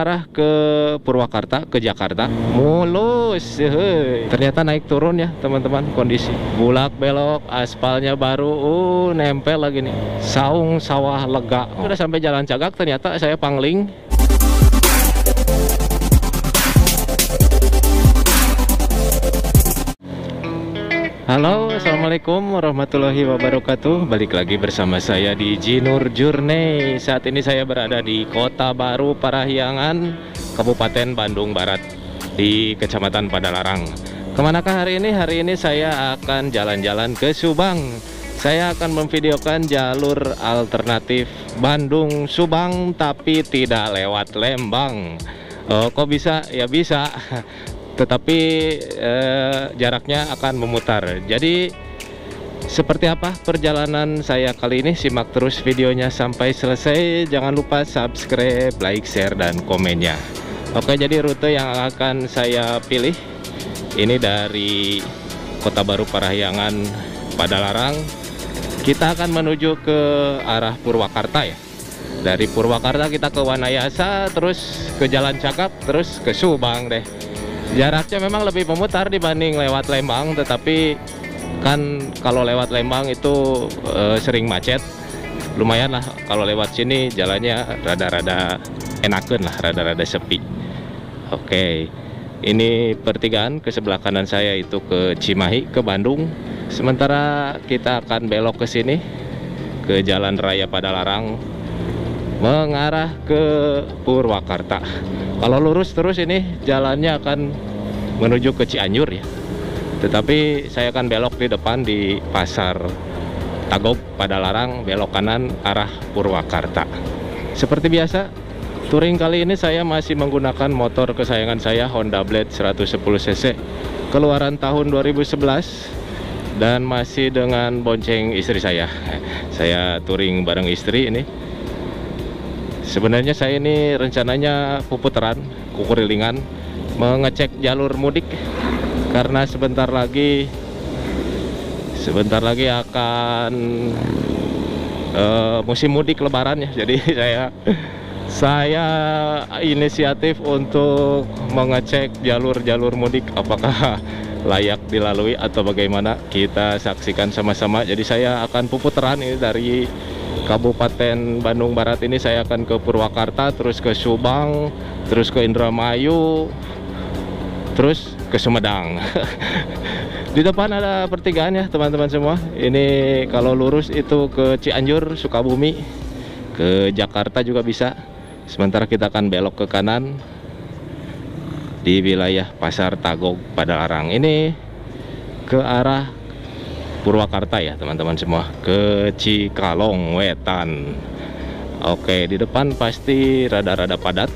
mengarah ke Purwakarta, ke Jakarta. Mulus, hei. Ternyata naik turun ya teman-teman, kondisi bulak belok, aspalnya baru, nempel lagi nih. Saung sawah lega. Udah sampai Jalan Cagak, ternyata saya pangling. Halo, assalamualaikum warahmatullahi wabarakatuh. Balik lagi bersama saya di Jinur Journey. Saat ini saya berada di Kota Baru Parahyangan, Kabupaten Bandung Barat, di Kecamatan Padalarang. Kemanakah hari ini? Hari ini saya akan jalan-jalan ke Subang. Saya akan memvideokan jalur alternatif Bandung-Subang, tapi tidak lewat Lembang. Oh, kok bisa? Ya bisa. Tetapi jaraknya akan memutar. Jadi seperti apa perjalanan saya kali ini? Simak terus videonya sampai selesai. Jangan lupa subscribe, like, share, dan komennya. Oke, jadi rute yang akan saya pilih ini dari Kota Baru Parahyangan, Padalarang. Kita akan menuju ke arah Purwakarta ya. Dari Purwakarta kita ke Wanayasa, terus ke Jalan Cagak, terus ke Subang deh. Jaraknya memang lebih memutar dibanding lewat Lembang, tetapi kan kalau lewat Lembang itu sering macet. Lumayan lah kalau lewat sini jalannya rada-rada enakeun lah, rada-rada sepi. Oke, ini pertigaan ke sebelah kanan saya itu ke Cimahi, ke Bandung. Sementara kita akan belok ke sini ke Jalan Raya Padalarang mengarah ke Purwakarta. Kalau lurus terus ini jalannya akan menuju ke Cianjur ya. Tetapi saya akan belok di depan di Pasar Tagog Padalarang, belok kanan arah Purwakarta. Seperti biasa, touring kali ini saya masih menggunakan motor kesayangan saya, Honda Blade 110 cc, keluaran tahun 2011, dan masih dengan bonceng istri saya. Saya touring bareng istri ini. Sebenarnya saya ini rencananya puputaran, kukurilingan, mengecek jalur mudik karena sebentar lagi akan musim mudik Lebaran ya. Jadi saya inisiatif untuk mengecek jalur-jalur mudik apakah layak dilalui atau bagaimana. Kita saksikan sama-sama. Jadi saya akan puputaran ini dari Kabupaten Bandung Barat ini. Saya akan ke Purwakarta, terus ke Subang, terus ke Indramayu, terus ke Sumedang. Di depan ada pertigaan ya teman-teman semua. Ini kalau lurus itu ke Cianjur, Sukabumi, ke Jakarta juga bisa. Sementara kita akan belok ke kanan di wilayah Pasar Tagog Padalarang. Ini ke arah Purwakarta ya teman-teman semua, ke Cikalong Wetan. Oke, di depan pasti rada-rada padat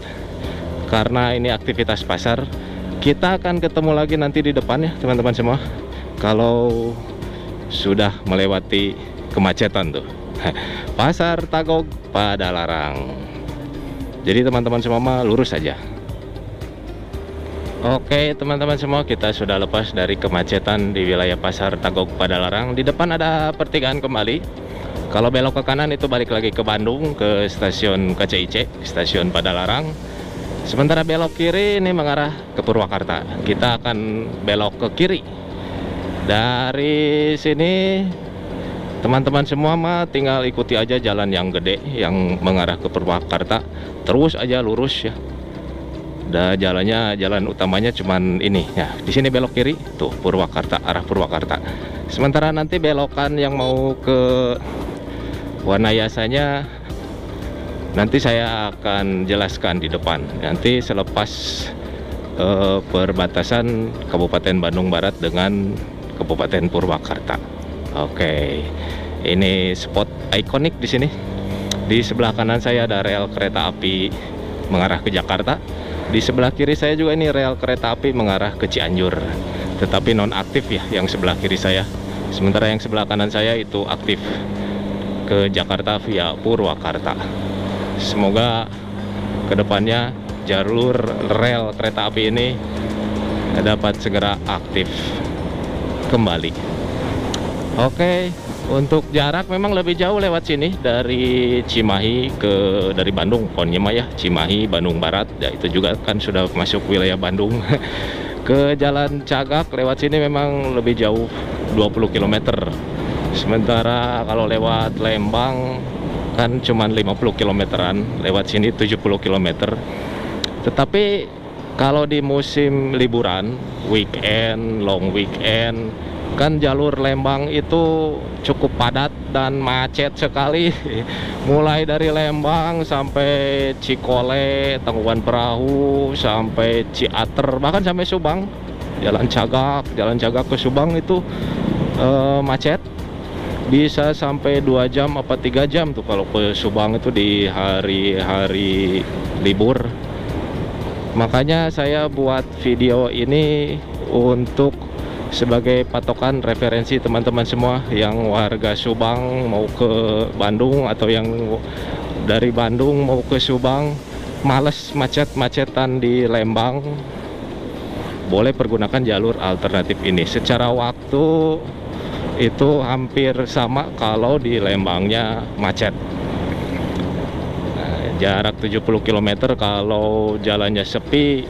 karena ini aktivitas pasar. Kita akan ketemu lagi nanti di depan ya teman-teman semua, kalau sudah melewati kemacetan tuh. Pasar Tagog Padalarang. Jadi teman-teman semua lurus saja. Oke teman-teman semua, kita sudah lepas dari kemacetan di wilayah Pasar Tagog Padalarang. Di depan ada pertigaan kembali. Kalau belok ke kanan itu balik lagi ke Bandung, ke stasiun KCIC, stasiun Padalarang. Sementara belok kiri ini mengarah ke Purwakarta. Kita akan belok ke kiri. Dari sini teman-teman semua mah tinggal ikuti aja jalan yang gede yang mengarah ke Purwakarta. Terus aja lurus ya. Jalannya, jalan utamanya cuman ini ya. Di sini belok kiri tuh Purwakarta, arah Purwakarta. Sementara nanti belokan yang mau ke Wanayasanya nanti saya akan jelaskan di depan. Nanti selepas perbatasan Kabupaten Bandung Barat dengan Kabupaten Purwakarta. Oke. Ini spot ikonik di sini. Di sebelah kanan saya ada rel kereta api mengarah ke Jakarta. Di sebelah kiri saya juga ini rel kereta api mengarah ke Cianjur, tetapi non aktif ya yang sebelah kiri saya. Sementara yang sebelah kanan saya itu aktif ke Jakarta via Purwakarta. Semoga kedepannya jalur rel kereta api ini dapat segera aktif kembali. Oke, Untuk jarak memang lebih jauh lewat sini dari Cimahi dari Bandung, pokoknya mah ya Cimahi, Bandung Barat, ya itu juga kan sudah masuk wilayah Bandung. Ke Jalan Cagak lewat sini memang lebih jauh 20 km. Sementara kalau lewat Lembang kan cuman 50 kilometeran, lewat sini 70 km. Tetapi kalau di musim liburan, weekend, long weekend, kan jalur Lembang itu cukup padat dan macet sekali. Mulai dari Lembang sampai Cikole, Tangkuban Perahu, sampai Ciater, bahkan sampai Subang. Jalan Cagak ke Subang itu macet. Bisa sampai 2 jam apa 3 jam tuh kalau ke Subang itu di hari-hari libur. Makanya saya buat video ini untuk sebagai patokan referensi teman-teman semua yang warga Subang mau ke Bandung atau yang dari Bandung mau ke Subang, males macet-macetan di Lembang, boleh pergunakan jalur alternatif ini. Secara waktu itu hampir sama kalau di Lembangnya macet. Nah, jarak 70 km kalau jalannya sepi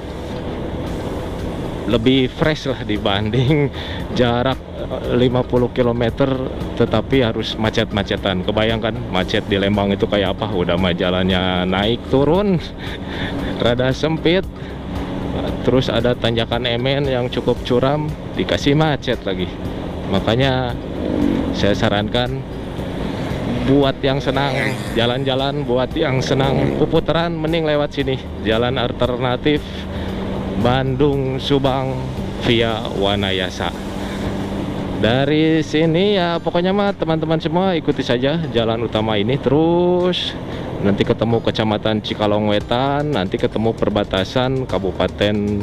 lebih fresh lah dibanding jarak 50 km tetapi harus macet-macetan. Kebayangkan macet di Lembang itu kayak apa? Udah mah jalannya naik turun rada sempit, terus ada tanjakan emen yang cukup curam, dikasih macet lagi. Makanya saya sarankan buat yang senang jalan-jalan, buat yang senang puputaran, mending lewat sini, jalan alternatif Bandung Subang via Wanayasa. Dari sini ya pokoknya mah teman-teman semua ikuti saja jalan utama ini terus, nanti ketemu Kecamatan Cikalong Wetan, nanti ketemu perbatasan Kabupaten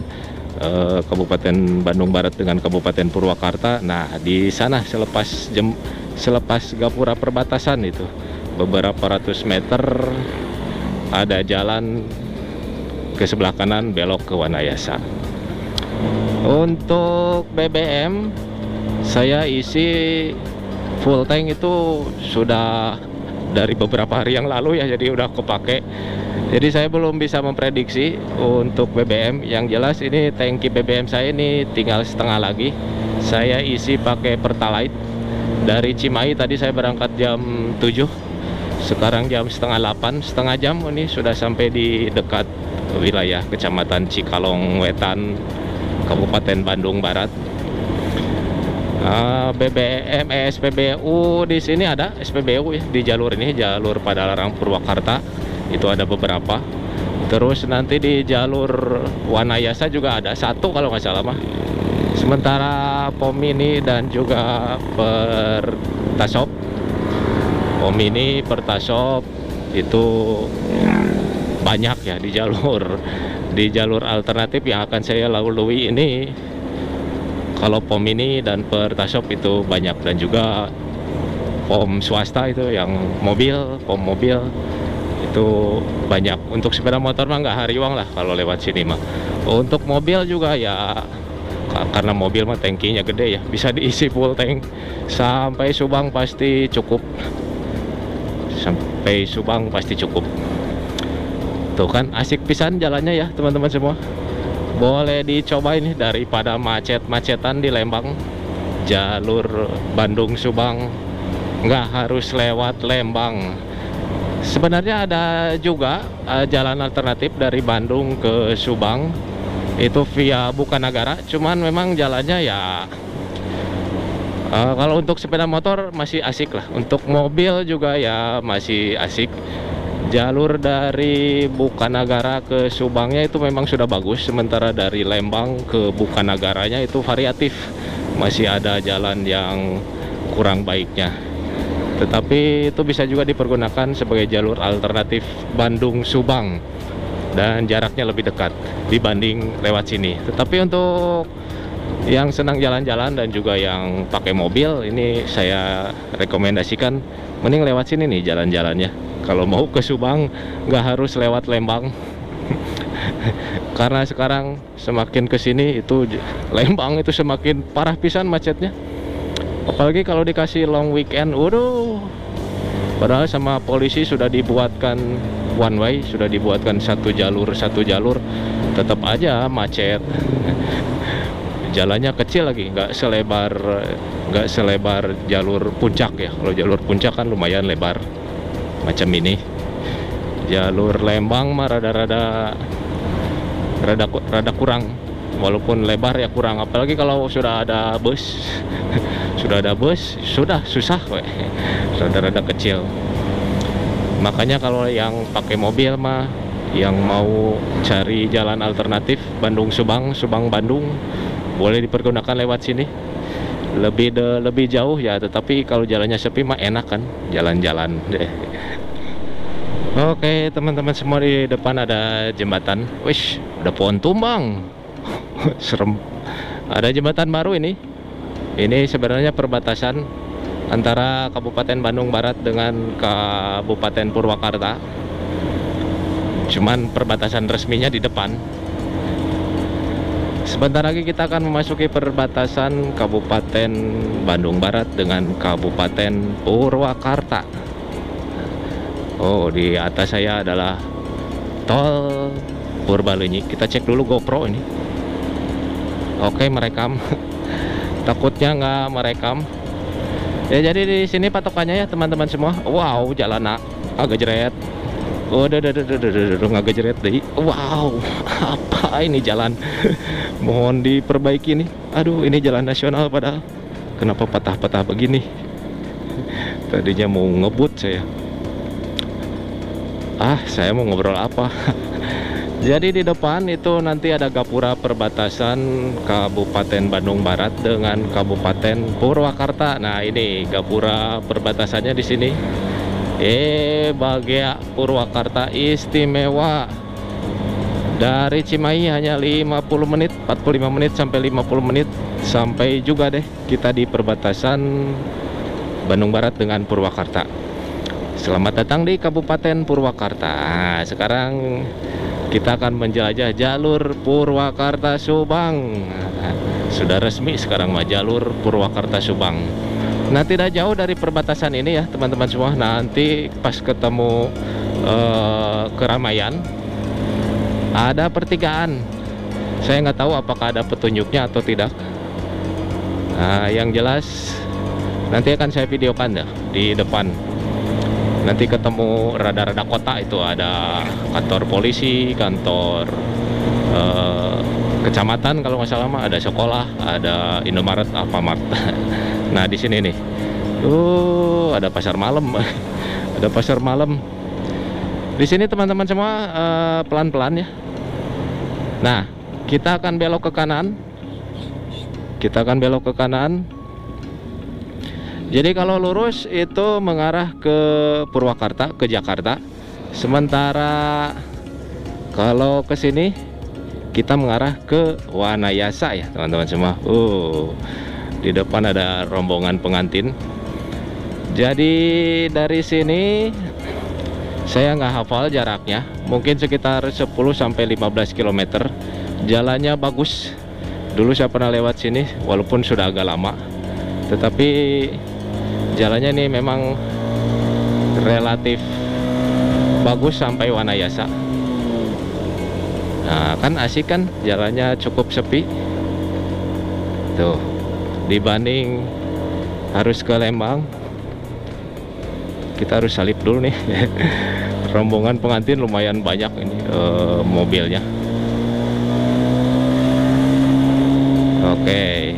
Bandung Barat dengan Kabupaten Purwakarta. Nah, di sana selepas gapura perbatasan itu beberapa ratus meter ada jalan ke sebelah kanan belok ke Wanayasa. Untuk BBM saya isi full tank itu sudah dari beberapa hari yang lalu ya, jadi udah kepake. Jadi saya belum bisa memprediksi untuk BBM. Yang jelas ini tangki BBM saya ini tinggal setengah lagi. Saya isi pakai Pertalite. Dari Cimahi tadi saya berangkat jam 7, sekarang jam setengah 8, setengah jam ini sudah sampai di dekat wilayah Kecamatan Cikalong Wetan, Kabupaten Bandung Barat. BBM SPBU di sini ada SPBU ya, di jalur ini, jalur Padalarang Purwakarta itu ada beberapa. Terus nanti di jalur Wanayasa juga ada satu kalau nggak salah mah. Sementara POM Mini dan juga Pertasop, POM Mini, Pertasop itu banyak ya di jalur alternatif yang akan saya lalui ini. Kalau POM Mini dan Pertasop itu banyak, dan juga POM swasta itu yang mobil, POM mobil itu banyak. Untuk sepeda motor mah nggak hariwang lah kalau lewat sini mah. Untuk mobil juga ya, karena mobil mah tangkinya gede ya, bisa diisi full tank sampai Subang pasti cukup. Sampai Subang pasti cukup. Tuh kan asik pisan jalannya ya teman-teman semua. Boleh dicoba ini daripada macet-macetan di Lembang. Jalur Bandung Subang nggak harus lewat Lembang. Sebenarnya ada juga jalan alternatif dari Bandung ke Subang, itu via Bukanagara. Cuman memang jalannya ya kalau untuk sepeda motor masih asik lah. Untuk mobil juga ya masih asik. Jalur dari Bukanagara ke Subangnya itu memang sudah bagus. Sementara dari Lembang ke Bukanagaranya itu variatif, masih ada jalan yang kurang baiknya. Tetapi itu bisa juga dipergunakan sebagai jalur alternatif Bandung Subang, dan jaraknya lebih dekat dibanding lewat sini. Tetapi untuk yang senang jalan-jalan dan juga yang pakai mobil, ini saya rekomendasikan mending lewat sini nih jalan-jalannya. Kalau mau ke Subang nggak harus lewat Lembang. Karena sekarang semakin ke sini itu Lembang itu semakin parah pisan macetnya. Apalagi kalau dikasih long weekend, waduh. Padahal sama polisi sudah dibuatkan one way, sudah dibuatkan satu jalur, tetap aja macet. Jalannya kecil lagi, nggak selebar jalur puncak ya. Kalau jalur puncak kan lumayan lebar macam ini. Jalur Lembang mah rada kurang, walaupun lebar ya kurang. Apalagi kalau sudah ada bus sudah susah we. Rada kecil. Makanya kalau yang pakai mobil mah, yang mau cari jalan alternatif Bandung-Subang, Subang-Bandung, boleh dipergunakan lewat sini. Lebih jauh ya, tetapi kalau jalannya sepi mah enak kan jalan-jalan deh. Oke teman-teman semua, di depan ada jembatan. Wish, ada pohon tumbang. Serem. Ada jembatan baru ini. Ini sebenarnya perbatasan antara Kabupaten Bandung Barat dengan Kabupaten Purwakarta. Cuman perbatasan resminya di depan. Sebentar lagi kita akan memasuki perbatasan Kabupaten Bandung Barat dengan Kabupaten Purwakarta. Oh, di atas saya adalah tol Purbalenyi. Kita cek dulu GoPro ini. Oke, merekam. Takutnya nggak merekam. Ya, jadi di sini patokannya ya teman-teman semua. Wow, jalan agak jeret. Oh, agak jeret deh. Wow, apa ini jalan? Mohon diperbaiki nih. Aduh, ini jalan nasional padahal. Kenapa patah-patah begini? Tadinya mau ngebut saya. Saya mau ngobrol apa? Jadi di depan itu nanti ada gapura perbatasan Kabupaten Bandung Barat dengan Kabupaten Purwakarta. Nah, ini gapura perbatasannya di sini. Bagia Purwakarta istimewa. Dari Cimahi hanya 50 menit, 45 menit sampai 50 menit sampai juga deh kita di perbatasan Bandung Barat dengan Purwakarta. Selamat datang di Kabupaten Purwakarta. Sekarang kita akan menjelajah jalur Purwakarta Subang. Sudah resmi sekarang mah jalur Purwakarta Subang. Nah, tidak jauh dari perbatasan ini ya teman-teman semua. Nanti pas ketemu keramaian ada pertigaan. Saya nggak tahu apakah ada petunjuknya atau tidak. Nah, yang jelas nanti akan saya videokan ya di depan. Nanti ketemu rada-rada kota, itu ada kantor polisi, kantor kecamatan kalau nggak salah mah, ada sekolah, ada Indomaret, Alfamart. Nah, di sini nih, ada pasar malam, ada pasar malam. Di sini teman-teman semua pelan-pelan ya. Nah, kita akan belok ke kanan. Jadi kalau lurus itu mengarah ke Purwakarta, ke Jakarta. Sementara kalau ke sini kita mengarah ke Wanayasa ya teman-teman semua. Di depan ada rombongan pengantin. Jadi dari sini saya nggak hafal jaraknya, mungkin sekitar 10 sampai 15 km. Jalannya bagus. Dulu saya pernah lewat sini walaupun sudah agak lama. Tetapi jalannya ini memang relatif bagus sampai Wanayasa. Nah, kan asik kan, jalannya cukup sepi. Tuh, dibanding harus ke Lembang. Kita harus salip dulu nih. Rombongan pengantin lumayan banyak ini mobilnya. Oke.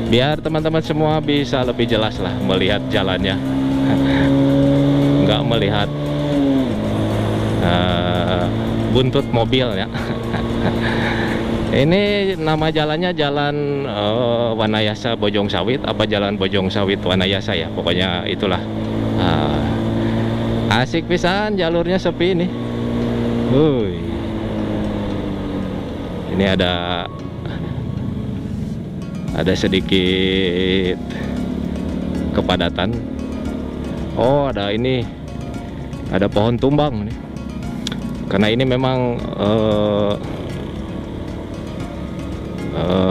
Biar teman-teman semua bisa lebih jelas lah melihat jalannya, nggak melihat buntut mobilnya. Ini nama jalannya Jalan Wanayasa Bojong Sawit, apa Jalan Bojong Sawit Wanayasa ya, pokoknya itulah. Asik pisan, jalurnya sepi nih. Ini ada sedikit kepadatan. Oh, ada ini, ada pohon tumbang nih. Karena ini memang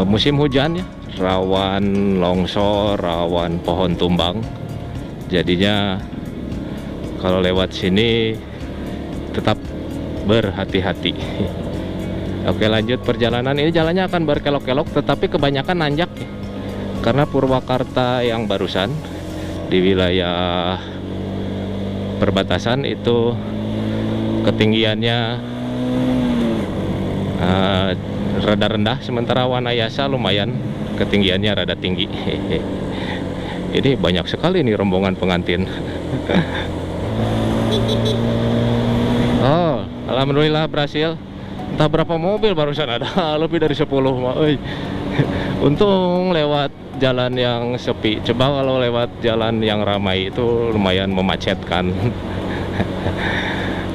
musim hujan ya, rawan longsor, rawan pohon tumbang. Jadinya kalau lewat sini tetap berhati-hati. Oke, lanjut perjalanan. Ini jalannya akan berkelok-kelok, tetapi kebanyakan nanjak ya. Karena Purwakarta yang barusan di wilayah perbatasan itu ketinggiannya rada rendah, sementara Wanayasa lumayan ketinggiannya rada tinggi. Ini banyak sekali nih rombongan pengantin. Oh, alhamdulillah berhasil. Entah berapa mobil barusan ada, lebih dari 10. Untung lewat jalan yang sepi. Coba kalau lewat jalan yang ramai itu lumayan memacetkan.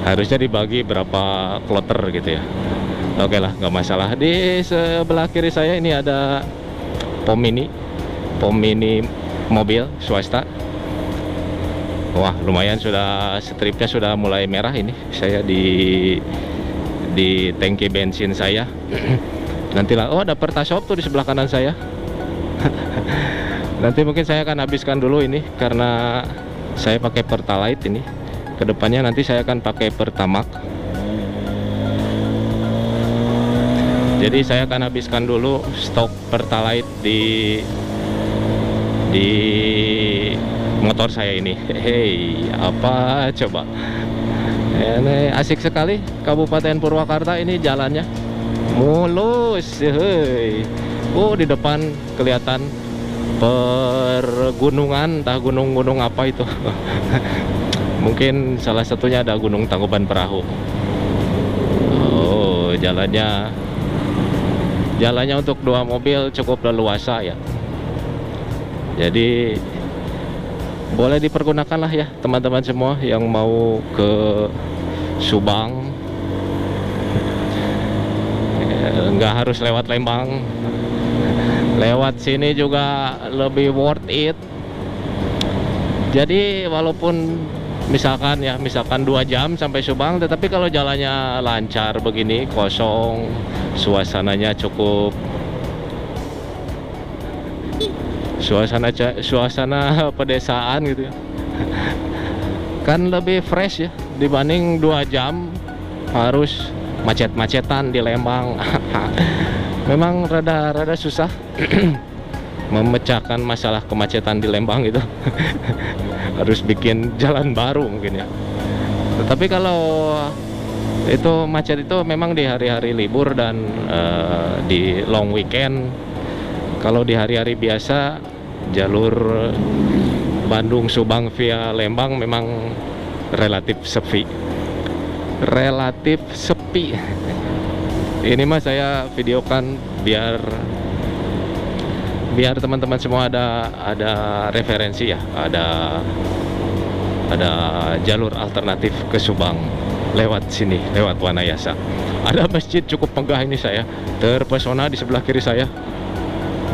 Harusnya dibagi berapa kloter gitu ya. Oke lah, nggak masalah. Di sebelah kiri saya ini ada pom mini mobil swasta. Wah, lumayan, sudah stripnya sudah mulai merah ini. Saya di tangki bensin saya. Nantilah, oh ada Pertasop tuh di sebelah kanan saya. Nanti mungkin saya akan habiskan dulu ini karena saya pakai Pertalite ini. Kedepannya nanti saya akan pakai Pertamax. Jadi saya akan habiskan dulu stok Pertalite di motor saya ini. Hei, apa coba? Ini asik sekali Kabupaten Purwakarta ini, jalannya mulus. Hei. Oh, di depan kelihatan pergunungan, entah gunung-gunung apa itu. Mungkin salah satunya ada Gunung Tangkuban Perahu. Oh, jalannya untuk 2 mobil cukup leluasa ya. Jadi boleh dipergunakan lah ya teman-teman semua yang mau ke Subang. Nggak harus lewat Lembang, lewat sini juga lebih worth it. Jadi walaupun misalkan 2 jam sampai Subang, tetapi kalau jalannya lancar begini, kosong, suasananya cukup, suasana pedesaan gitu ya, kan lebih fresh ya dibanding 2 jam harus macet-macetan di Lembang. Memang rada susah memecahkan masalah kemacetan di Lembang itu. Harus bikin jalan baru mungkin ya. Tetapi kalau itu macet itu memang di hari-hari libur dan di long weekend. Kalau di hari-hari biasa jalur Bandung Subang via Lembang memang relatif sepi. Ini mah saya videokan biar teman-teman semua ada referensi ya, ada jalur alternatif ke Subang lewat sini, lewat Wanayasa. Ada masjid cukup megah ini, saya terpesona di sebelah kiri saya.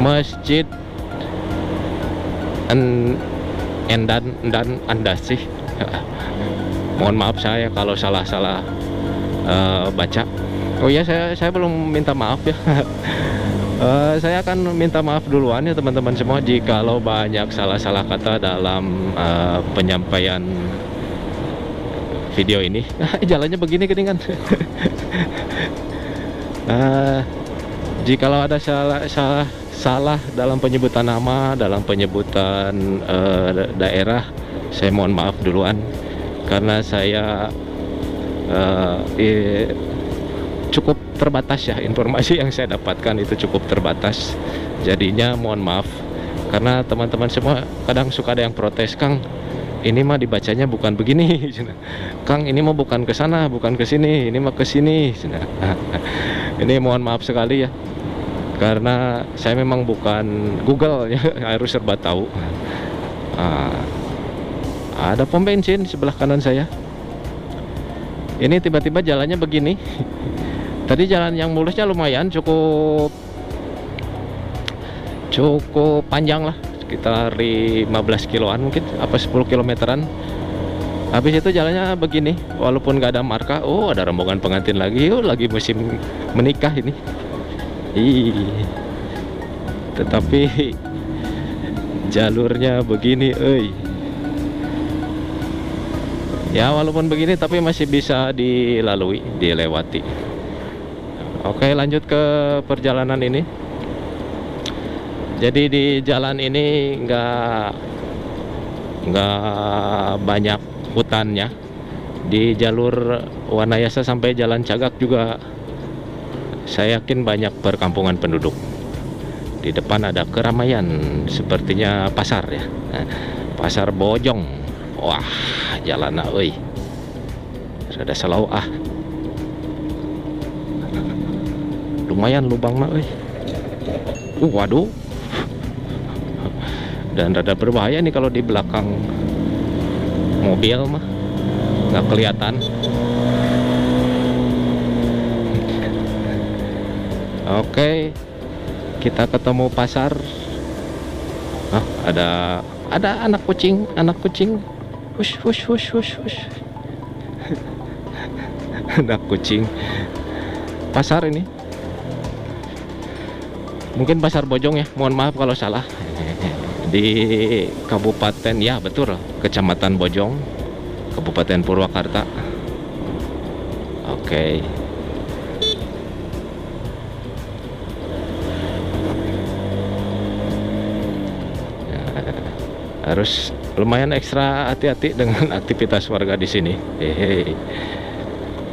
Masjid Endan Andasih. Mohon maaf saya kalau salah baca. Oh ya, saya belum minta maaf ya. Saya akan minta maaf duluan ya teman-teman semua jikalau banyak salah kata dalam penyampaian video ini. Jalannya begini geningan. Jikalau ada salah dalam penyebutan nama, dalam penyebutan daerah, saya mohon maaf duluan karena saya cukup terbatas ya, informasi yang saya dapatkan itu cukup terbatas. Jadinya mohon maaf karena teman-teman semua kadang suka ada yang protes, Kang ini mah dibacanya bukan begini. Kang ini mah bukan ke sana, bukan ke sini, ini mah ke sini. Ini mohon maaf sekali ya, karena saya memang bukan Google ya, harus serba tahu. Ada pom bensin sebelah kanan saya. Ini tiba-tiba jalannya begini. Tadi jalan yang mulusnya lumayan, cukup panjang lah, sekitar 15 kiloan mungkin, apa 10 kilometeran. Habis itu jalannya begini, walaupun gak ada marka. Oh, ada rombongan pengantin lagi. Oh, lagi musim menikah ini. tetapi jalurnya begini, ya walaupun begini tapi masih bisa dilalui, dilewati. Oke, lanjut ke perjalanan ini. Jadi di jalan ini nggak banyak hutannya. Di jalur Wanayasa sampai Jalan Cagak juga saya yakin banyak perkampungan penduduk. Di depan ada keramaian, sepertinya pasar ya. Pasar Bojong. Wah, jalan rada selau lumayan lubangna waduh. Dan rada berbahaya nih kalau di belakang mobil mah nggak kelihatan. Oke, kita ketemu pasar. Ada anak kucing. Hush. Anak kucing. Pasar ini mungkin pasar Bojong ya, mohon maaf kalau salah. Di Kabupaten, ya betul, Kecamatan Bojong, Kabupaten Purwakarta. Oke. Harus lumayan ekstra hati-hati dengan aktivitas warga di sini.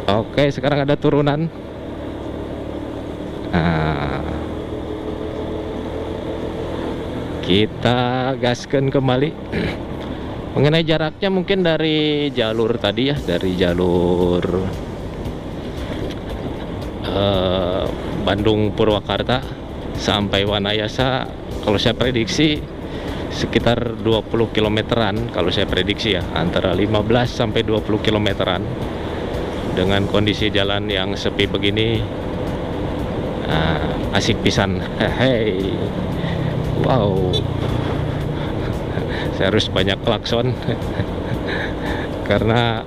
Oke, sekarang ada turunan. Kita gaskan kembali. Mengenai jaraknya mungkin dari jalur tadi ya, dari jalur Bandung Purwakarta sampai Wanayasa, kalau saya prediksi sekitar 20 kilometeran kalau saya prediksi ya, antara 15 sampai 20 kilometeran. Dengan kondisi jalan yang sepi begini, asik pisan. Hei, wow, saya harus banyak klakson karena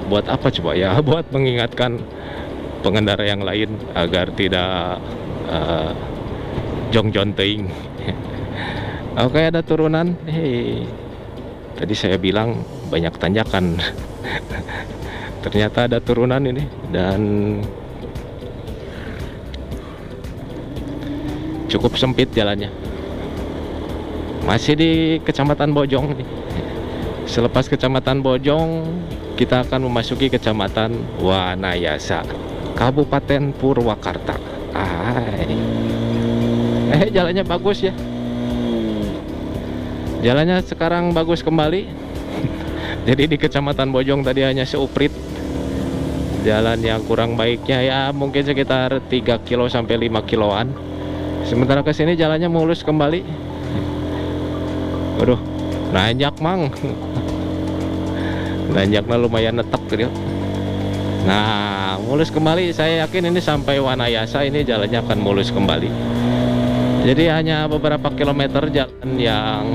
buat apa coba ya, buat mengingatkan pengendara yang lain agar tidak jongjon teing. Oke, ada turunan. Tadi saya bilang banyak tanjakan. Ternyata ada turunan ini, dan cukup sempit jalannya. Masih di Kecamatan Bojong nih. Selepas Kecamatan Bojong, kita akan memasuki Kecamatan Wanayasa, Kabupaten Purwakarta. Jalannya bagus ya. Jalannya sekarang bagus kembali. Jadi di Kecamatan Bojong tadi hanya seuprit. Jalan yang kurang baiknya ya mungkin sekitar 3 kilo sampai 5 kiloan. Sementara ke sini jalannya mulus kembali. Waduh, nanjak mang. Nanjaknya lumayan netek gitu. Nah, mulus kembali. Saya yakin ini sampai Wanayasa ini jalannya akan mulus kembali. Jadi hanya beberapa kilometer jalan yang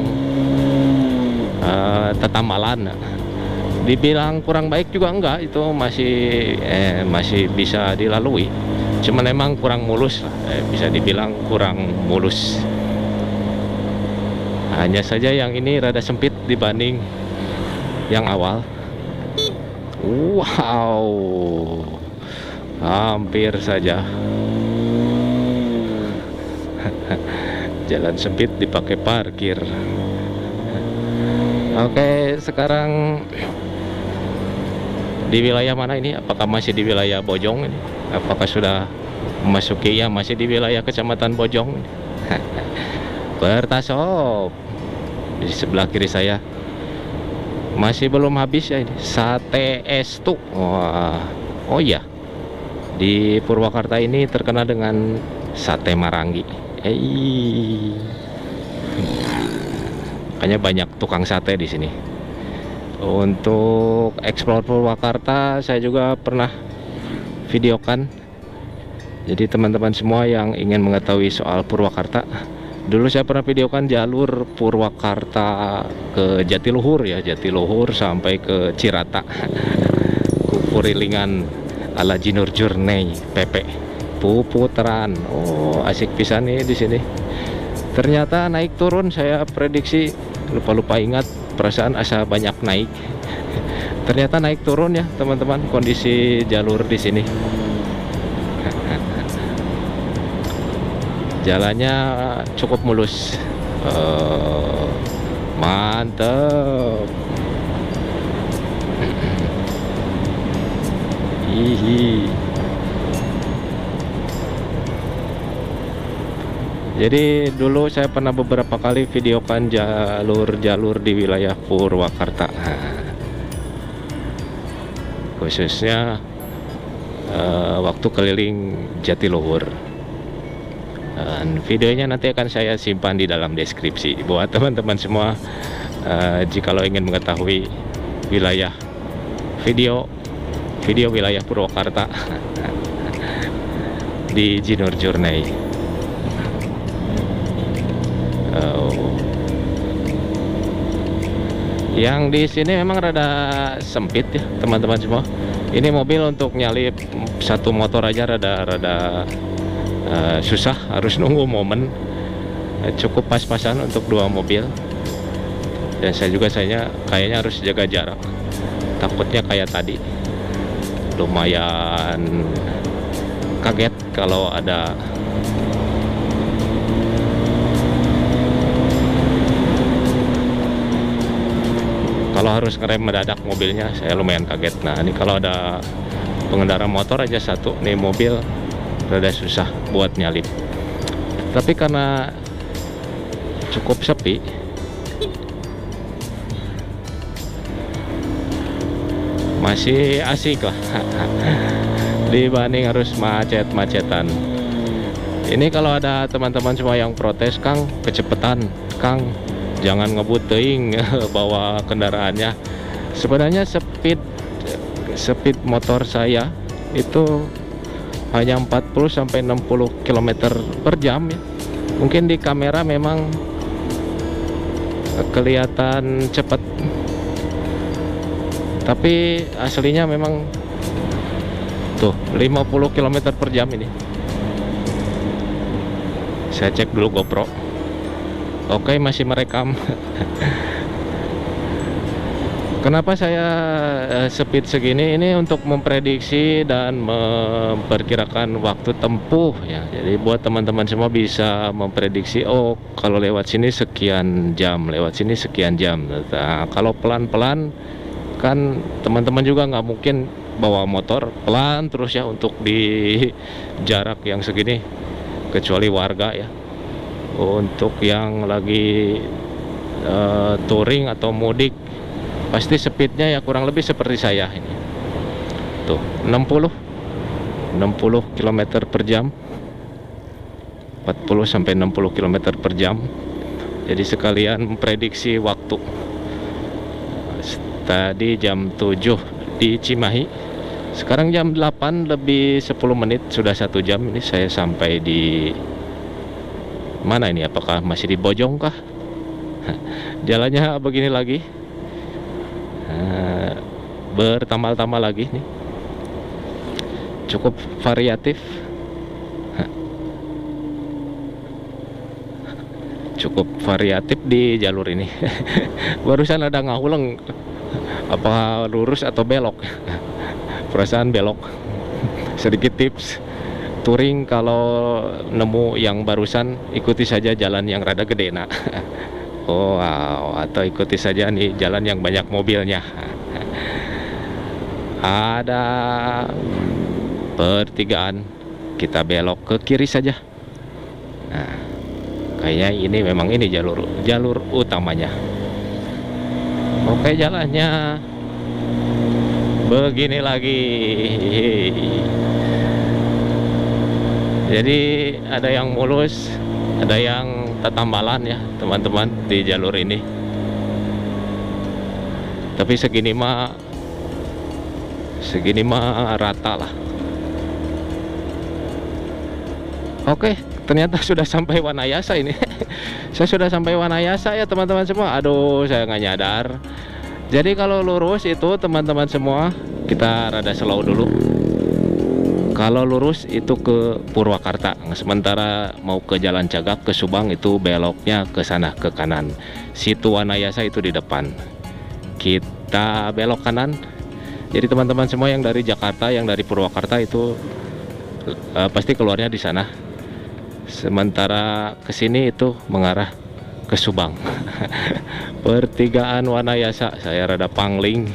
tetamalan. Dibilang kurang baik juga enggak, itu masih bisa dilalui. Cuman emang kurang mulus lah, bisa dibilang kurang mulus. Hanya saja yang ini rada sempit dibanding yang awal. Wow, hampir saja. Jalan sempit dipakai parkir. Oke, sekarang di wilayah mana ini? Apakah masih di wilayah Bojong ini? Apakah sudah memasuki? Ya, masih di wilayah Kecamatan Bojong. Bertasop di sebelah kiri saya. Masih belum habis ya ini. Sate Estu. Wah. Oh iya, di Purwakarta ini terkenal dengan sate Marangi. Makanya banyak tukang sate di sini. Untuk eksplor Purwakarta saya juga pernah videokan. Jadi teman-teman semua yang ingin mengetahui soal Purwakarta, dulu saya pernah videokan jalur Purwakarta ke Jatiluhur ya, Jatiluhur sampai ke Cirata, Kuku purilingan ala Jinur Journey PP puputaran. Oh, asik pisan nih di sini. Ternyata naik turun, saya prediksi lupa ingat, perasaan asa banyak naik. Ternyata naik turun ya teman-teman kondisi jalur di sini. Jalannya cukup mulus. Mantap. Hihi. Jadi dulu saya pernah beberapa kali videokan jalur-jalur di wilayah Purwakarta. Khususnya waktu keliling Jatiluhur. Dan videonya nanti akan saya simpan di dalam deskripsi buat teman-teman semua jikalau ingin mengetahui wilayah video wilayah Purwakarta di Jinur Journey. Yang di sini memang rada sempit ya teman-teman semua. Ini mobil untuk nyalip satu motor aja rada susah, harus nunggu momen. Cukup pas-pasan untuk dua mobil. Dan saya juga kayaknya harus jaga jarak. Takutnya kayak tadi, lumayan kaget kalau ada harus ngerem mendadak mobilnya, saya lumayan kaget. Nah ini kalau ada pengendara motor aja satu nih mobil, rada susah buat nyalip. Tapi karena cukup sepi, masih asik lah dibanding harus macet-macetan. Ini kalau ada teman-teman semua yang protes, Kang kecepatan, Kang jangan ngebut teuing bawa kendaraannya. Sebenarnya speed motor saya itu hanya 40 sampai 60 km per jam ya. Mungkin di kamera memang kelihatan cepat, tapi aslinya memang tuh 50 km per jam ini. Saya cek dulu GoPro. Oke, masih merekam. Kenapa saya speed segini? Ini untuk memprediksi dan memperkirakan waktu tempuh ya. Jadi buat teman-teman semua bisa memprediksi, oh kalau lewat sini sekian jam, lewat sini sekian jam. Nah, kalau pelan-pelan kan teman-teman juga nggak mungkin bawa motor pelan terus ya untuk di jarak yang segini, kecuali warga ya. Untuk yang lagi touring atau mudik, pasti speednya ya kurang lebih seperti saya ini. Tuh 60 km per jam, 40 sampai 60 km per jam. Jadi sekalian memprediksi waktu. Tadi jam 7 di Cimahi, sekarang jam 8 lebih 10 menit, sudah 1 jam ini saya sampai di mana ini? Apakah masih di Bojong kah? Jalannya begini lagi, bertambal-tambal lagi nih, cukup variatif, di jalur ini. Barusan ada ngahuleng, apa lurus atau belok? Perasaan belok. Sedikit tips touring, kalau nemu yang barusan, ikuti saja jalan yang rada gede nak. Oh wow, atau ikuti saja nih jalan yang banyak mobilnya. Ada pertigaan, kita belok ke kiri saja. Nah, kayaknya ini memang ini jalur utamanya. Oke, jalannya begini lagi. Jadi ada yang mulus, ada yang tetambalan ya teman-teman di jalur ini. Tapi segini mah rata lah. Oke, ternyata sudah sampai Wanayasa ini. Saya sudah sampai Wanayasa ya teman-teman semua. Aduh, saya nggak nyadar. Jadi kalau lurus itu teman-teman semua, kita rada slow dulu. Kalau lurus itu ke Purwakarta, sementara mau ke Jalan Cagak ke Subang itu beloknya ke sana ke kanan. Situ Wanayasa itu di depan. Kita belok kanan. Jadi teman-teman semua yang dari Jakarta, yang dari Purwakarta itu pasti keluarnya di sana. Sementara ke sini itu mengarah ke Subang. Pertigaan Wanayasa, saya rada pangling.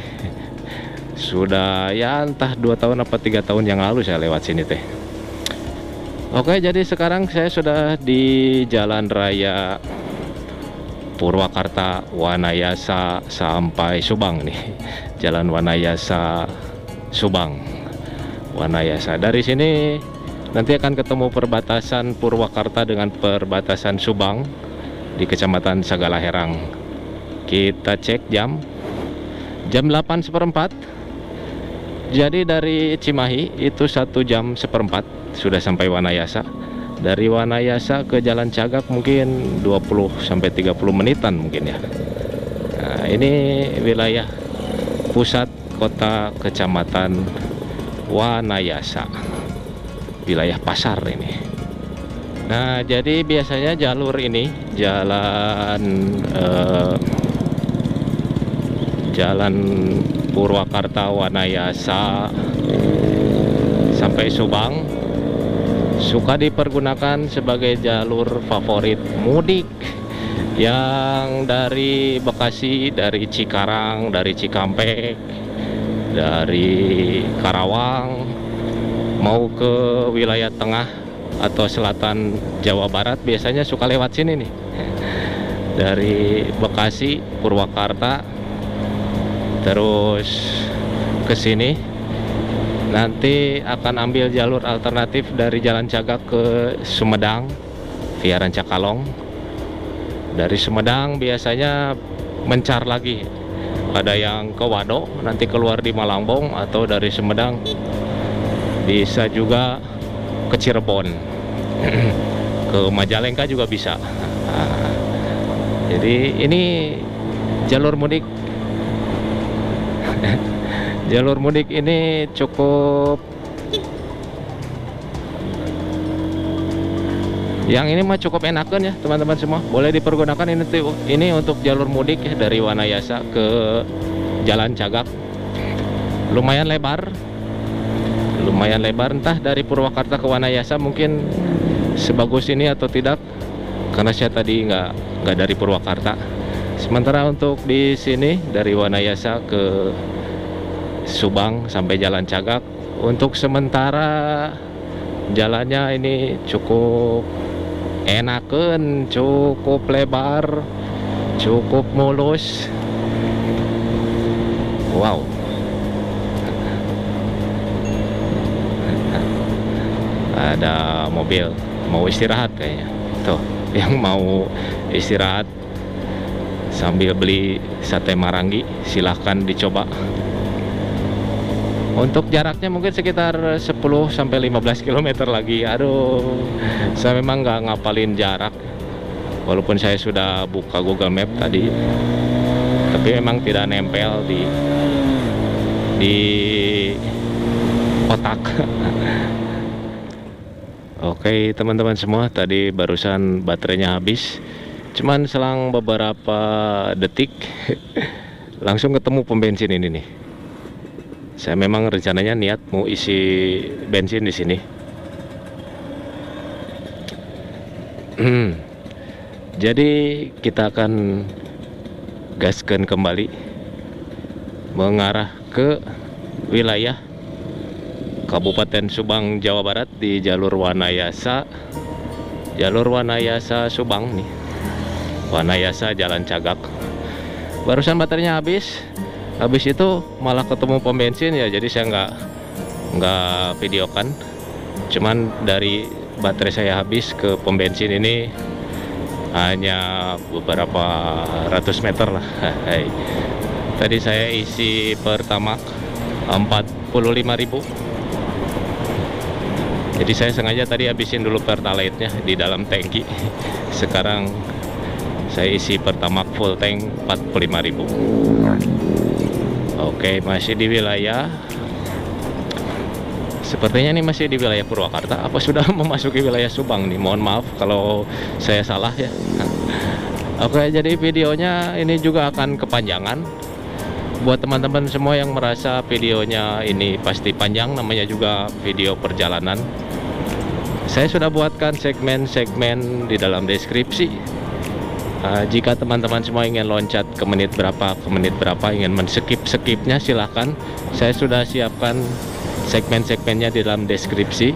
Sudah ya entah 2 tahun apa 3 tahun yang lalu saya lewat sini teh. Oke, jadi sekarang saya sudah di Jalan Raya Purwakarta Wanayasa sampai Subang nih. Jalan Wanayasa Subang. Wanayasa. Dari sini nanti akan ketemu perbatasan Purwakarta dengan perbatasan Subang di Kecamatan Sagalaherang. Kita cek jam 8:15. Jadi dari Cimahi itu 1 jam 1/4 sudah sampai Wanayasa. Dari Wanayasa ke Jalan Cagak mungkin 20 sampai 30 menitan mungkin ya. Nah, ini wilayah pusat kota Kecamatan Wanayasa. Wilayah pasar ini. Nah, jadi biasanya jalur ini jalan Purwakarta Wanayasa sampai Subang suka dipergunakan sebagai jalur favorit mudik yang dari Bekasi, dari Cikarang, dari Cikampek, dari Karawang mau ke wilayah tengah atau selatan Jawa Barat biasanya suka lewat sini nih. Dari Bekasi, Purwakarta terus ke sini, nanti akan ambil jalur alternatif dari Jalan Cagak ke Sumedang via Rancakalong. Dari Sumedang biasanya mencar lagi, ada yang ke Wado nanti keluar di Malangbong, atau dari Sumedang bisa juga ke Cirebon. Ke Majalengka juga bisa. Nah, jadi ini jalur mudik. Jalur mudik ini cukup, yang ini mah cukup enakan ya teman-teman semua. Boleh dipergunakan ini untuk jalur mudik ya, dari Wanayasa ke Jalan Cagak. Lumayan lebar, entah dari Purwakarta ke Wanayasa mungkin sebagus ini atau tidak, karena saya tadi nggak dari Purwakarta. Sementara untuk di sini dari Wanayasa ke Subang sampai Jalan Cagak, untuk sementara jalannya ini cukup enakan, cukup lebar, cukup mulus. Wow. Ada mobil mau istirahat kayaknya. Tuh, yang mau istirahat sambil beli sate Marangi, silahkan dicoba. Untuk jaraknya mungkin sekitar 10 sampai 15 km lagi. Aduh, saya memang nggak ngapalin jarak, walaupun saya sudah buka Google Map tadi, tapi memang tidak nempel di otak. Oke teman-teman semua, tadi barusan baterainya habis. Cuman selang beberapa detik langsung ketemu pom bensin ini nih. Saya memang rencananya niat mau isi bensin di sini. Jadi kita akan gaskan kembali mengarah ke wilayah Kabupaten Subang, Jawa Barat di jalur Wanayasa. Jalur Wanayasa Subang nih. Wanayasa Jalan Cagak. Barusan baterainya habis. Habis itu malah ketemu pom bensin ya, jadi saya nggak videokan. Cuman dari baterai saya habis ke pom bensin ini hanya beberapa ratus meter lah. Tadi saya isi Pertamax 45.000. Jadi saya sengaja tadi habisin dulu Pertalite-nya di dalam tangki. Sekarang saya isi Pertamax full tank 45.000. Oke, masih di wilayah Sepertinya ini masih di wilayah Purwakarta. Apa sudah memasuki wilayah Subang nih? Mohon maaf kalau saya salah ya. Oke, jadi videonya ini juga akan kepanjangan. Buat teman-teman semua yang merasa videonya ini pasti panjang, namanya juga video perjalanan, saya sudah buatkan segmen-segmen di dalam deskripsi. Jika teman-teman semua ingin loncat ke menit berapa, ingin men-skip-skipnya silahkan. Saya sudah siapkan segmen-segmennya di dalam deskripsi.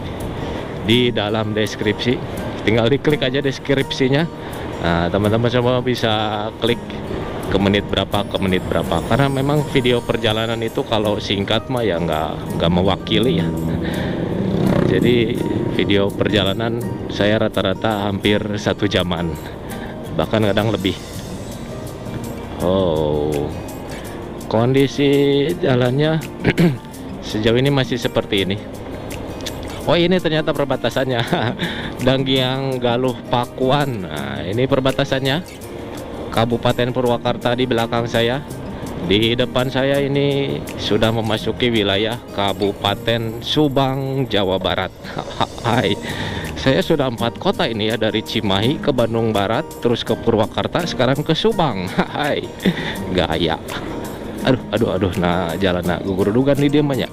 Tinggal diklik aja deskripsinya. Nah, teman-teman semua bisa klik ke menit berapa, karena memang video perjalanan itu kalau singkat mah ya nggak mewakili ya. Jadi video perjalanan saya rata-rata hampir 1 jaman, bahkan kadang lebih. Oh, kondisi jalannya sejauh ini masih seperti ini. Oh, ini ternyata perbatasannya. Danggiang Galuh Pakuan. Nah, ini perbatasannya. Kabupaten Purwakarta di belakang saya. Di depan saya ini sudah memasuki wilayah Kabupaten Subang, Jawa Barat. Hai. Saya sudah 4 kota ini ya, dari Cimahi ke Bandung Barat, terus ke Purwakarta, sekarang ke Subang. Hai. Gaya. Aduh. Nah, jalan gugur-dugan di dia banyak.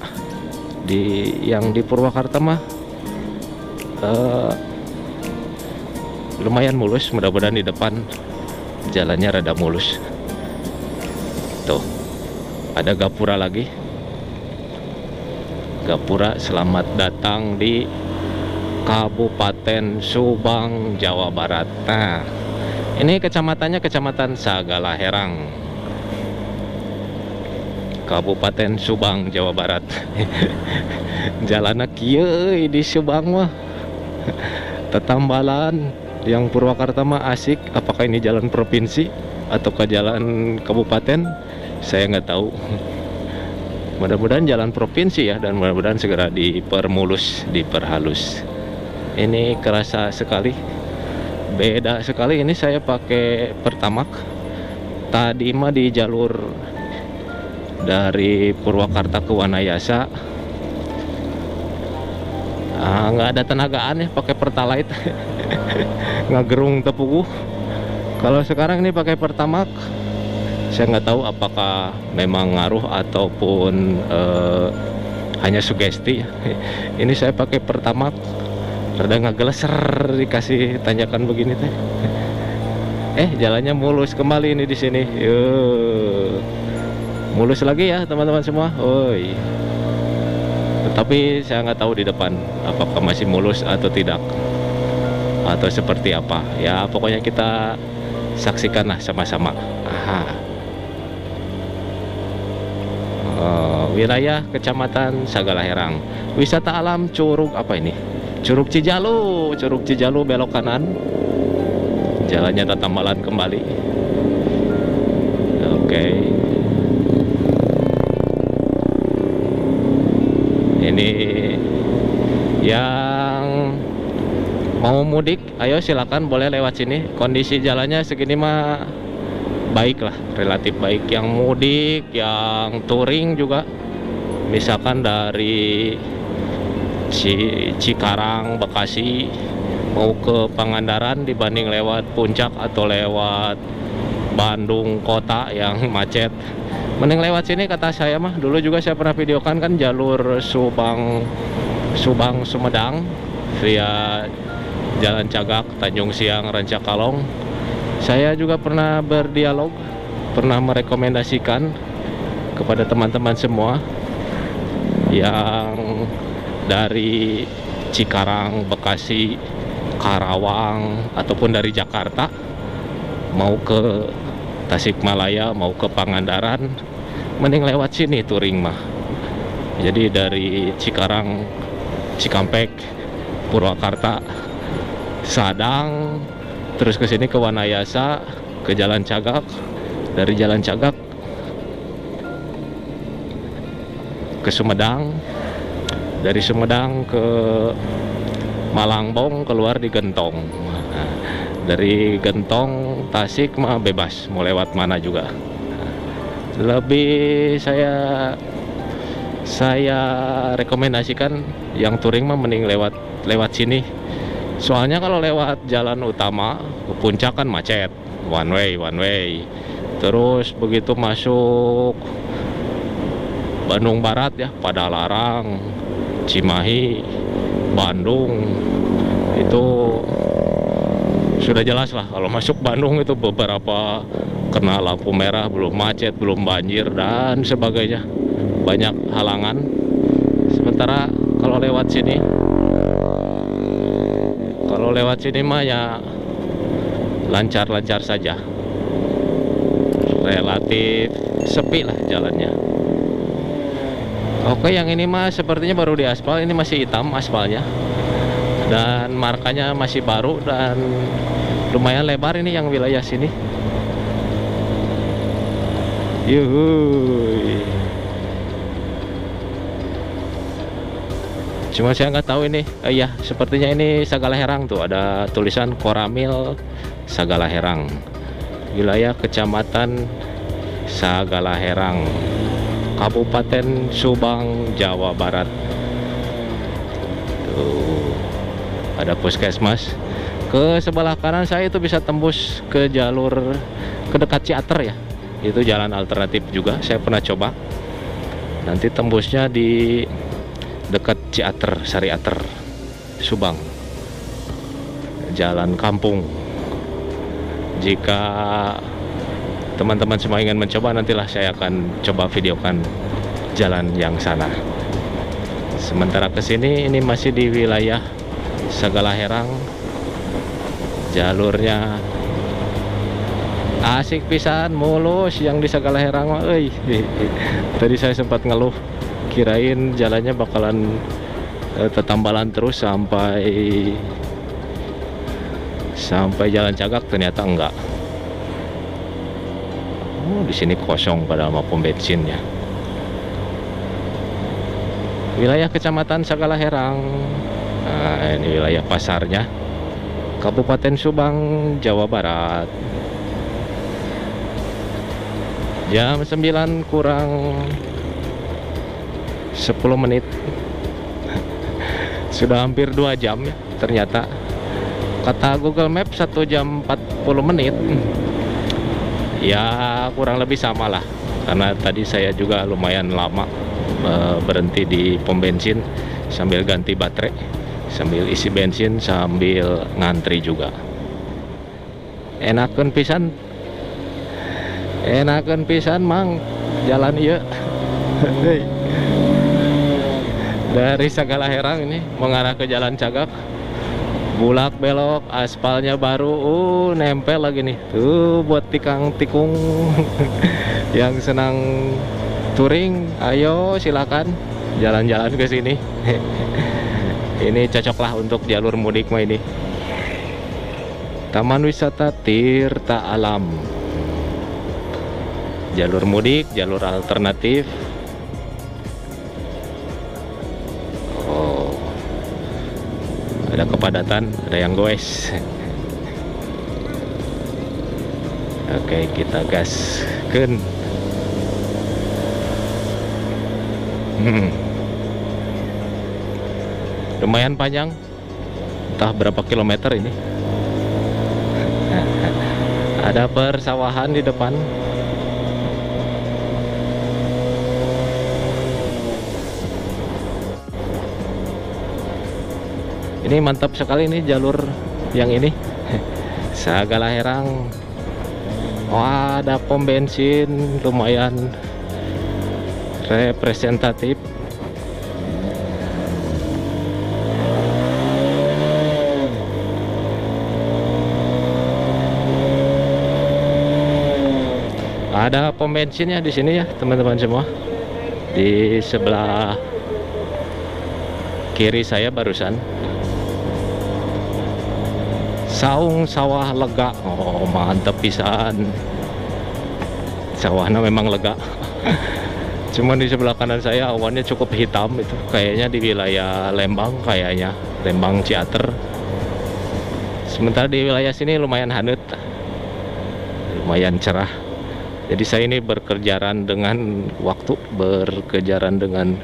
Yang di Purwakarta mah lumayan mulus, mudah-mudahan di depan jalannya rada mulus. Tuh, ada gapura lagi. Gapura, selamat datang di Kabupaten Subang, Jawa Barat. Nah, ini kecamatannya Kecamatan Sagalaherang, Kabupaten Subang, Jawa Barat. Jalannya kieu di Subang mah tetambalan. Yang Purwakarta mah asik. Apakah ini jalan provinsi atau ke jalan kabupaten, saya nggak tahu. Mudah-mudahan jalan provinsi ya, dan mudah-mudahan segera diperhalus. Ini kerasa sekali, beda sekali. Ini saya pakai Pertamax. Tadi mah di jalur dari Purwakarta ke Wanayasa nggak ada tenagaan ya, pakai Pertalite. Ngagerung tepuku. Kalau sekarang ini pakai Pertamax, saya nggak tahu apakah memang ngaruh ataupun hanya sugesti. Ini saya pakai Pertamax, rada ngageleser dikasih tanjakan begini teh. Jalannya mulus kembali ini di sini. Mulus lagi ya teman-teman semua. Oi. Tetapi saya nggak tahu di depan apakah masih mulus atau tidak, atau seperti apa ya. Pokoknya kita saksikanlah sama-sama. Wilayah Kecamatan Sagalaherang. Wisata alam Curug apa ini? Curug Cijalu belok kanan. Jalannya tatambalan kembali. Oke. Ini yang mau mudik, ayo silakan boleh lewat sini. Kondisi jalannya segini mah baik lah, relatif baik. Yang mudik, yang touring juga, misalkan dari Cikarang, Bekasi mau ke Pangandaran, dibanding lewat Puncak atau lewat Bandung kota yang macet, mending lewat sini kata saya mah. Dulu juga saya pernah videokan kan jalur Subang Sumedang via Jalan Cagak, Tanjung Siang, Rancakalong. Saya juga pernah berdialog, pernah merekomendasikan kepada teman-teman semua yang dari Cikarang, Bekasi, Karawang, ataupun dari Jakarta mau ke Tasikmalaya, mau ke Pangandaran, mending lewat sini touring mah. Jadi dari Cikarang, Cikampek, Purwakarta, Sadang, terus ke sini ke Wanayasa, ke Jalan Cagak, dari Jalan Cagak ke Sumedang, dari Sumedang ke Malangbong, keluar di Gentong. Dari Gentong Tasik mah bebas mau lewat mana juga. Lebih saya saya rekomendasikan yang touring mah mending lewat sini. Soalnya kalau lewat jalan utama ke puncak kan macet, one way. Terus begitu masuk Bandung Barat ya, Padalarang, Cimahi, Bandung, itu sudah jelas lah kalau masuk Bandung itu beberapa kena lampu merah, belum macet, belum banjir dan sebagainya, banyak halangan. Sementara kalau lewat sini mah ya lancar-lancar saja, relatif sepi lah jalannya. Oke, yang ini mah sepertinya baru diaspal, ini masih hitam aspalnya dan markanya masih baru dan lumayan lebar ini yang wilayah sini. Yuhuy. Cuma saya nggak tahu ini, iya sepertinya ini Sagalaherang tuh, ada tulisan Koramil Sagalaherang, wilayah Kecamatan Sagalaherang, Kabupaten Subang, Jawa Barat. Tuh, ada puskesmas. Ke sebelah kanan saya itu bisa tembus ke jalur ke dekat Ciater ya. Itu jalan alternatif juga, saya pernah coba. Nanti tembusnya di dekat Ciater, Sariater, Subang, jalan kampung. Jika teman-teman semua ingin mencoba, nantilah saya akan coba videokan jalan yang sana. Sementara ke sini ini masih di wilayah Sagalaherang, jalurnya asik pisan, mulus yang di Sagalaherang mah. Tadi saya sempat ngeluh, kirain jalannya bakalan tetambalan terus sampai Jalan Cagak, ternyata enggak. Oh, di sini kosong padahal mau pom bensinnya. Wilayah Kecamatan Sagalaherang. Nah, ini wilayah pasarnya. Kabupaten Subang, Jawa Barat. Jam 9 kurang 10 menit. Sudah hampir 2 jam ya ternyata. Kata Google Maps 1 jam 40 menit. Ya kurang lebih sama lah, karena tadi saya juga lumayan lama berhenti di pom bensin sambil ganti baterai, sambil isi bensin, sambil ngantri juga. Enakeun pisan mang jalan ieu. Dari Sagalaherang ini mengarah ke Jalan Cagak, bulak belok, aspalnya baru, nempel lagi nih. Tuh buat tikung yang senang touring, ayo silakan jalan-jalan ke sini. Ini cocoklah untuk jalur mudik mah ini. Taman Wisata Tirta Alam. Jalur mudik, jalur alternatif. Ada kepadatan, ada yang goes. Oke, kita gaskeun. Lumayan panjang, entah berapa kilometer ini. Ada persawahan di depan. Ini mantap sekali nih jalur yang ini. Sagalaherang. Wah, ada pom bensin lumayan representatif. Ada pom bensinnya di sini ya, teman-teman semua. Di sebelah kiri saya barusan. Saung sawah lega. Oh, mantep pisan. Sawahnya memang lega. Cuman di sebelah kanan saya awannya cukup hitam, itu kayaknya di wilayah Lembang, kayaknya Lembang Ciater. Sementara di wilayah sini lumayan hangat, lumayan cerah. Jadi saya ini berkejaran dengan waktu, berkejaran dengan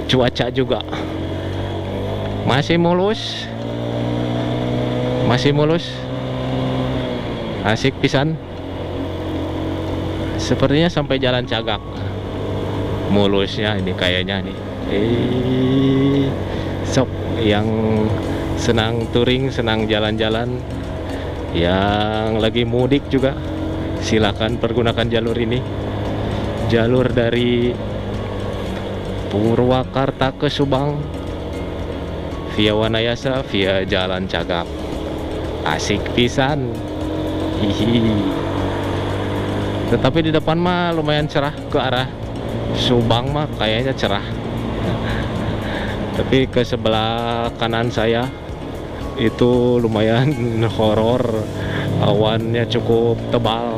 cuaca juga masih mulus, asik pisan. Sepertinya sampai Jalan Cagak mulusnya ini kayaknya nih. Sok yang senang touring, senang jalan-jalan, yang lagi mudik juga silakan pergunakan jalur ini. Jalur dari Purwakarta ke Subang via Wanayasa, via Jalan Cagak. Asik pisan. Hihi. Tetapi di depan mah lumayan cerah, ke arah Subang mah kayaknya cerah. Tapi ke sebelah kanan saya itu lumayan horor, awannya cukup tebal.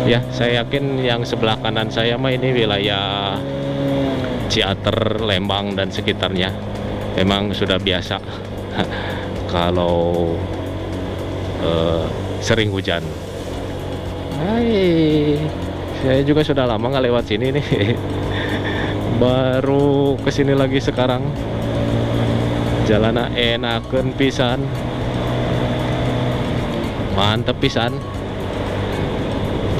Ya, saya yakin yang sebelah kanan saya mah ini wilayah Ciater, Lembang dan sekitarnya. Memang sudah biasa kalau sering hujan. Hai, saya juga sudah lama nggak lewat sini nih. Baru kesini lagi sekarang. Jalannya enakeun pisan, mantep pisan.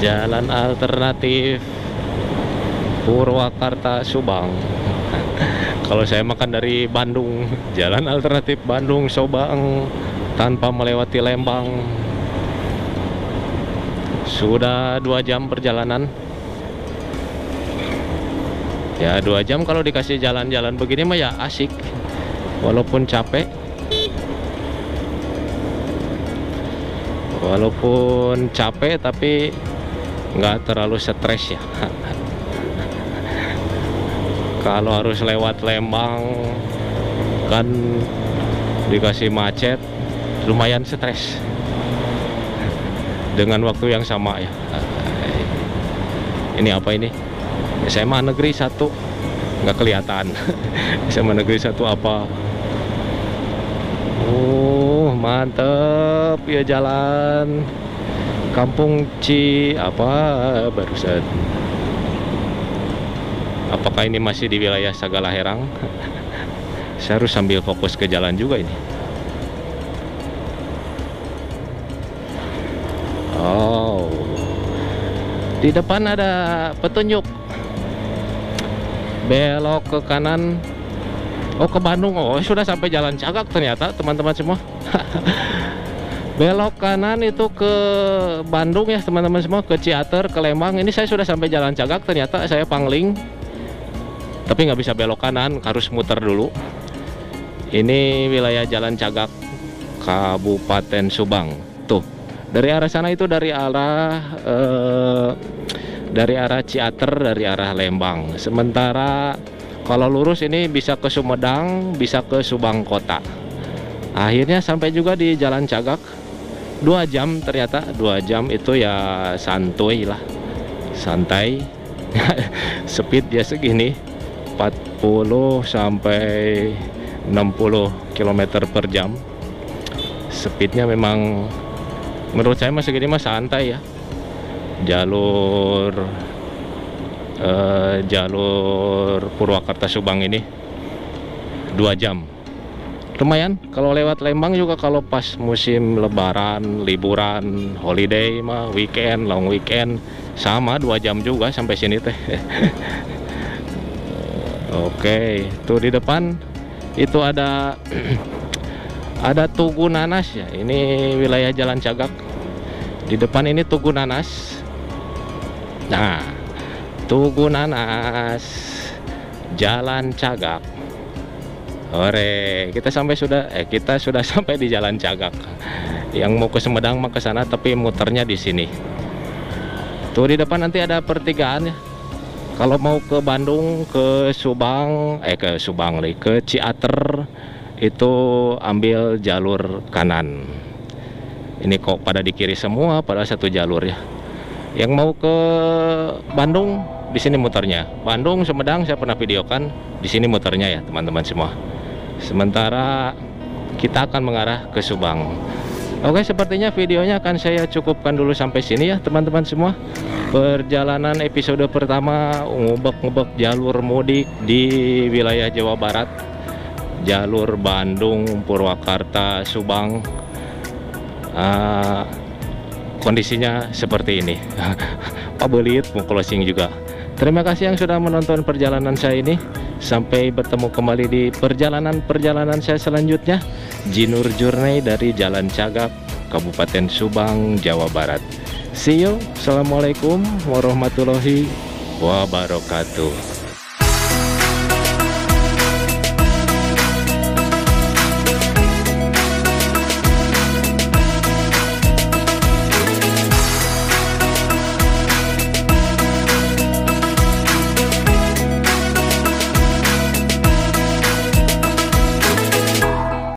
Jalan alternatif Purwakarta Subang. Kalau saya makan dari Bandung, jalan alternatif Bandung Subang tanpa melewati Lembang. Sudah 2 jam perjalanan. Ya 2 jam kalau dikasih jalan-jalan begini mah ya asik. Walaupun capek, tapi nggak terlalu stres ya. Kalau harus lewat Lembang kan dikasih macet, lumayan stres dengan waktu yang sama ya. Ini apa ini? SMA Negeri 1, nggak kelihatan. SMA Negeri 1 apa? Mantep ya jalan Kampung apa barusan. Apakah ini masih di wilayah Sagala Herang? Saya harus sambil fokus ke jalan juga ini. Oh, di depan ada petunjuk belok ke kanan. Oh, ke Bandung. Oh, sudah sampai Jalan Cagak ternyata teman-teman semua. Belok kanan itu ke Bandung ya teman-teman semua, ke Ciater, ke Lembang. Ini saya sudah sampai Jalan Cagak, ternyata saya pangling. Tapi nggak bisa belok kanan, harus muter dulu. Ini wilayah Jalan Cagak, Kabupaten Subang. Tuh, dari arah sana itu dari arah Ciater, dari arah Lembang. Sementara kalau lurus ini bisa ke Sumedang, bisa ke Subang Kota. Akhirnya sampai juga di Jalan Cagak. 2 jam ternyata, 2 jam itu ya santuy lah, santai. Speed ya segini, 40 sampai 60 km per jam. Speednya memang menurut saya masih segini mah santai ya. Jalur Purwakarta Subang ini 2 jam. Lumayan kalau lewat Lembang juga, kalau pas musim lebaran, liburan, holiday mah, weekend, long weekend, sama 2 jam juga sampai sini teh. Oke, tuh di depan itu ada Tugu Nanas ya. Ini wilayah Jalan Cagak. Di depan ini Tugu Nanas. Nah, Tugu Nanas, Jalan Cagak. Ore, kita sudah sampai di Jalan Cagak. Yang mau ke Sumedang mah ke sana, tapi muternya di sini. Tuh di depan nanti ada pertigaan ya. Kalau mau ke Bandung, ke Ciater itu ambil jalur kanan. Ini kok pada di kiri semua, pada satu jalur ya. Yang mau ke Bandung, di sini muternya. Bandung, Sumedang saya pernah videokan, di sini muternya ya teman-teman semua. Sementara kita akan mengarah ke Subang. Oke, sepertinya videonya akan saya cukupkan dulu sampai sini ya teman-teman semua. Perjalanan episode pertama ngubek-ngubek jalur mudik di wilayah Jawa Barat, jalur Bandung, Purwakarta, Subang. Kondisinya seperti ini. Pabelit mau closing juga. Terima kasih yang sudah menonton perjalanan saya ini. Sampai bertemu kembali di perjalanan saya selanjutnya. Jinur Journey dari Jalan Cagak, Kabupaten Subang, Jawa Barat. See you. Assalamualaikum warahmatullahi wabarakatuh.